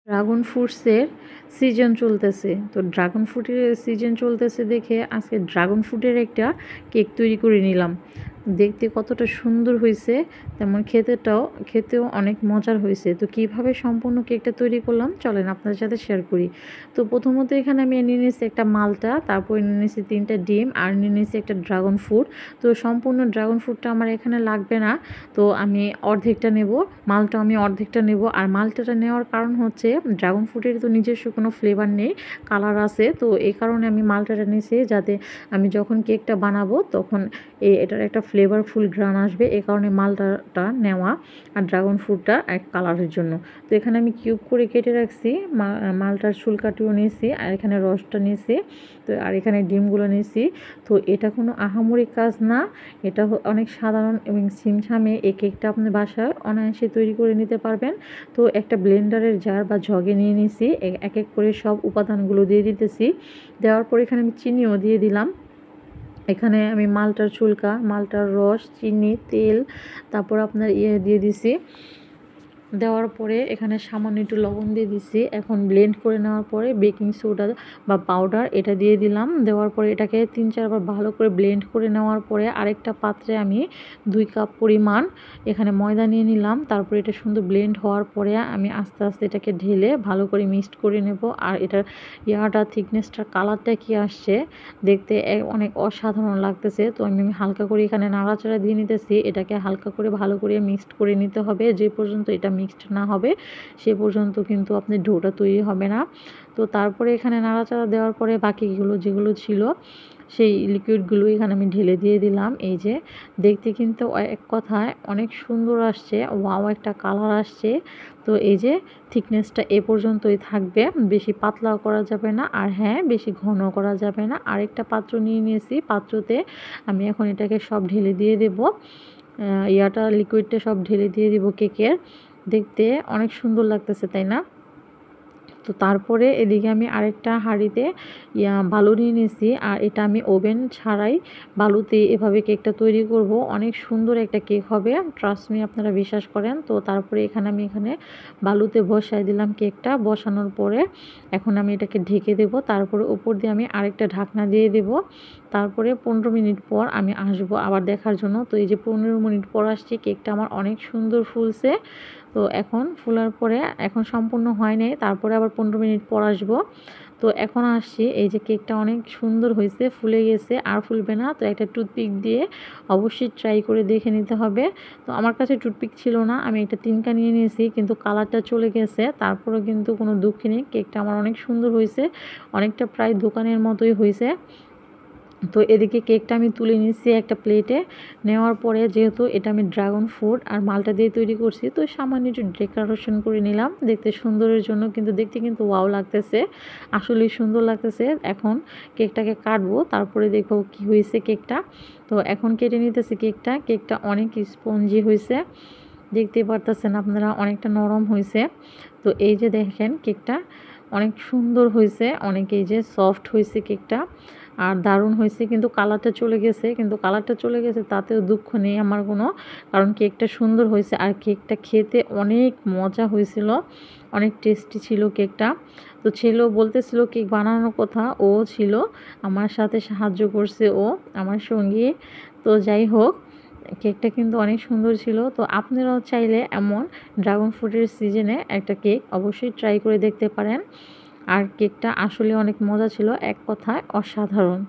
Dragon ফ্রুটসের season চলতেছে। তো dragon ফ্রুটের season চলতেছে দেখে আজকে ড্রাগন ফ্রুটের একটা কেক তৈরি করে নিলাম। দেখতে কতটা সুন্দর হয়েছে, তেমন খেতেও অনেক মজার হয়েছে। তো কিভাবে সম্পূর্ণ কেকটা তৈরি করলাম চলেন আপনাদের সাথে শেয়ার করি। তো প্রথমত এখানে আমি নিয়ে নিয়েছি একটা মালটা, তারপর নিয়ে নিয়েছি 3টা ডিম, আর নিয়ে নিয়েছি একটা ড্রাগন ফ্রুট। তো সম্পূর্ণ ড্রাগন ফ্রুটটা আমার এখানে লাগবে না, তো আমি অর্ধেকটা নেব, মালটা আমি অর্ধেকটা নেব। আর মালটাটা নেওয়ার কারণ হচ্ছে ড্রাগন ফ্রুটের তো নিজস্ব কোনো ফ্লেভার নেই, কালার আছে। তো এই কারণে আমি মালটাটা নিয়েছি, যাতে আমি যখন কেকটা বানাবো তখন এটার একটা ফ্লেভারফুল ঘ্রাণ আসবে, এই কারণে মালটাটা নেওয়া। আর ড্রাগন ফ্রুটটা এক কালারের জন্য। তো এখানে আমি কিউব করে কেটে রাখছি, মালটার চুলকাটিও নিয়েছি, আর এখানে রসটা নিয়েছি, তো আর এখানে ডিমগুলো নিয়েছি। তো এটা কোনো আহামরি কাজ না, এটা অনেক সাধারণ এবং ছিমছামে। এই কেকটা আপনি বাসায় অনায়াসে তৈরি করে নিতে পারবেন। তো একটা ব্লেন্ডারের জার বা জগে নিয়ে নিয়েছি, এক এক করে সব উপাদানগুলো দিয়ে দিতেছি। দেওয়ার পর এখানে আমি চিনিও দিয়ে দিলাম। এখানে আমি মালটার রস, চিনি, তেল, তারপর আপনার দিয়ে দিছি। দেওয়ার পরে এখানে সামান্য একটু লবণ দিয়ে দিছি। এখন ব্লেন্ড করে নেওয়ার পরে বেকিং সোডা বা পাউডার এটা দিয়ে দিলাম। দেওয়ার পরে এটাকে 3-4 বার ভালো করে ব্লেন্ড করে নেওয়ার পরে আরেকটা পাত্রে আমি 2 কাপ পরিমাণ এখানে ময়দা নিয়ে নিলাম। তারপরে এটা সুন্দর ব্লেন্ড হওয়ার পরে আমি আস্তে আস্তে এটাকে ঢেলে ভালো করে মিক্সড করে নেব। আর এটার থিকনেসটার কালারটা কি আসছে দেখতে অনেক অসাধারণ লাগতেছে। তো আমি হালকা করে এখানে নাড়াচাড়া দিয়ে নিতেছি। এটাকে হালকা করে ভালো করে মিক্সড করে নিতে হবে। যে পর্যন্ত এটা মিক্সড না হবে সে পর্যন্ত কিন্তু আপনার ডোটা তৈরি হবে না। তো তারপরে এখানে নাড়াচাড়া দেওয়ার পরে বাকিগুলো যেগুলো ছিল সেই লিকুইডগুলো এখানে আমি ঢেলে দিয়ে দিলাম। এই যে দেখতে কিন্তু এক কথায় অনেক সুন্দর আসছে, ওয়াও একটা কালার আসছে। তো এই যে থিকনেসটা এ পর্যন্তই থাকবে, বেশি পাতলাও করা যাবে না, আর হ্যাঁ বেশি ঘন করা যাবে না। আরেকটা পাত্র নিয়ে নিয়েছি, পাত্রতে আমি এখন এটাকে সব ঢেলে দিয়ে দেব। লিকুইডটা সব ঢেলে দিয়ে দিব কেকের। দেখতে অনেক সুন্দর লাগতেছে, তাই না? তো তারপরে এদিকে আমি আরেকটা হাঁড়িতে বালু নিয়ে নিয়েছি, আর এটা আমি ওভেন ছাড়াই বালুতে এভাবে কেকটা তৈরি করব। অনেক সুন্দর একটা কেক হবে, ট্রাস্ট মি, আপনারা বিশ্বাস করেন। তো তারপরে এখানে বালুতে বসাই দিলাম কেকটা। বসানোর পরে এখন আমি এটাকে ঢেকে দেব। তারপরে উপর দিয়ে আমি আরেকটা ঢাকনা দিয়ে দেব। তারপরে 15 মিনিট পর আমি আসবো আবার দেখার জন্য। তো এই যে 15 মিনিট পর আসছি, কেকটা আমার অনেক সুন্দর ফুলছে। তো এখন ফুলার পরে এখন সম্পূর্ণ হয় নাই, তারপরে আবার 15 মিনিট পর আসবো। তো এখন আসছি, এই যে কেকটা অনেক সুন্দর হয়েছে, ফুলে গেছে, আর ফুলবে না। তো একটা টুথপিক দিয়ে অবশ্যই ট্রাই করে দেখে নিতে হবে। তো আমার কাছে টুথপিক ছিল না, আমি একটা তিনকা নিয়ে নিয়েছি, কিন্তু কালারটা চলে গেছে। তারপরেও কিন্তু কোনো দুঃখ নেই, কেকটা আমার অনেক সুন্দর হয়েছে, অনেকটা প্রায় দোকানের মতোই হয়েছে। তো এদিকে কেকটা আমি তুলে নিয়েছি একটা প্লেটে। নেওয়ার পরে যেহেতু এটা আমি ড্রাগন ফ্রুট আর মালটা দিয়ে তৈরি করছি, তো সামান্য একটু ডেকোরেশন করে নিলাম দেখতে সুন্দরের জন্য। কিন্তু দেখতে কিন্তু ওয়াও লাগতেছে, আসলেই সুন্দর লাগতেছে। এখন কেকটাকে কাটবো, তারপরে দেখবো কি হয়েছে কেকটা। তো এখন কেটে নিতেছি কেকটা। কেকটা অনেক স্পঞ্জি হয়েছে, দেখতেই পারতেছেন আপনারা, অনেকটা নরম হয়েছে। তো এই যে দেখেন কেকটা অনেক সুন্দর হয়েছে, অনেক এই যে সফট হয়েছে কেকটা, আর দারুণ হয়েছে। কিন্তু কালারটা চলে গেছে, তাতেও দুঃখ নেই আমার কোনো, কারণ কেকটা সুন্দর হয়েছে। আর কেকটা খেতে অনেক মজা হয়েছিল, অনেক টেস্টি ছিল কেকটা। তো ছেলেও বলতেছিল কেক বানানোর কথা, ও ছিল আমার সাথে, সাহায্য করছে ও আমার সঙ্গী। তো যাই হোক, কেকটা কিন্তু অনেক সুন্দর ছিল। তো আপনারাও চাইলে এমন ড্রাগন ফ্রুটের সিজনে একটা কেক অবশ্যই ট্রাই করে দেখতে পারেন। আর কেকটা আসলে অনেক মজা ছিল, এক কথায় অসাধারণ।